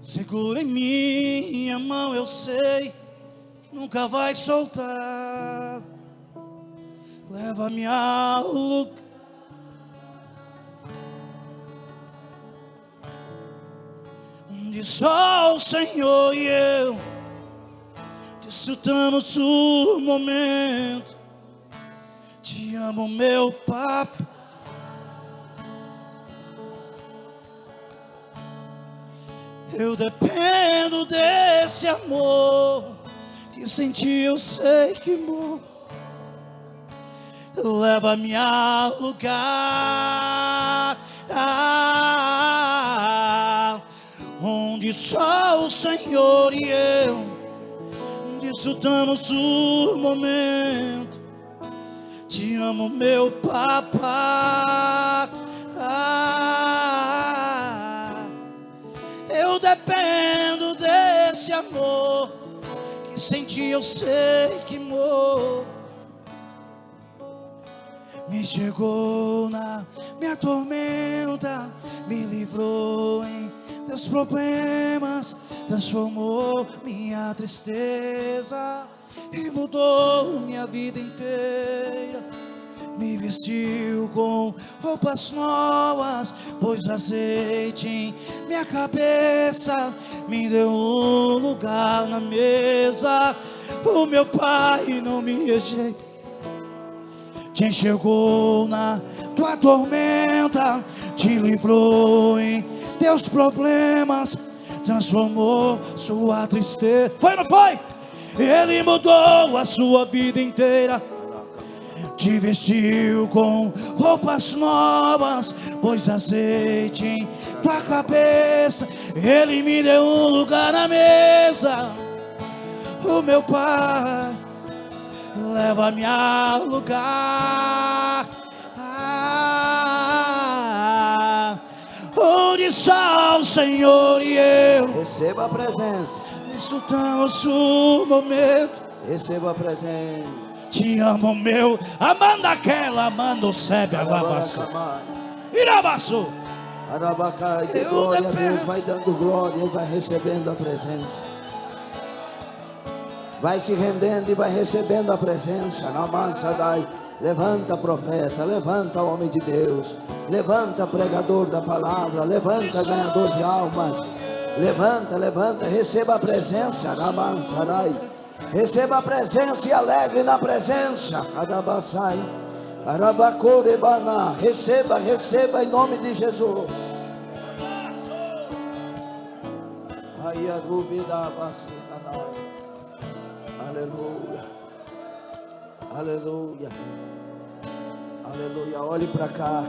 Segura em minha mão, eu sei, nunca vai soltar. Leva-me ao lugar onde só o Senhor e eu desfrutamos o momento. Te amo, meu papo. Eu dependo desse amor que sem ti eu sei que morro. Leva-me a lugar onde só o Senhor e eu desfrutamos o momento. Te amo, meu papá. Eu dependo desse amor que sem ti eu sei que morro. Me chegou na minha tormenta, me livrou em teus problemas, transformou minha tristeza e mudou minha vida inteira. Me vestiu com roupas novas, pôs azeite em minha cabeça, me deu um lugar na mesa. O meu Pai não me rejeita. Te enxergou na tua tormenta, te livrou em teus problemas, transformou sua tristeza. Foi ou não foi? Ele mudou a sua vida inteira. Te vestiu com roupas novas, pôs azeite em tua cabeça. Ele me deu um lugar na mesa. O meu Pai leva-me a lugar onde só o Senhor e eu Receba a presença. desfrutamos o momento. Receba a presença. Te amo, meu Amanda aquela, manda o sebe, aguabaço, irabaço. Arabacai, de glória a Deus, vai dando glória e vai recebendo a presença. Vai se rendendo e vai recebendo a presença. Namansadai. Levanta, profeta, levanta, homem de Deus, levanta, pregador da palavra, levanta, ganhador de almas, levanta, levanta, receba a presença. Namansadai. Receba a presença e alegre na presença. Adabassai, Arabacorebana. Receba, receba em nome de Jesus. Aleluia, aleluia, aleluia. Olhe para cá.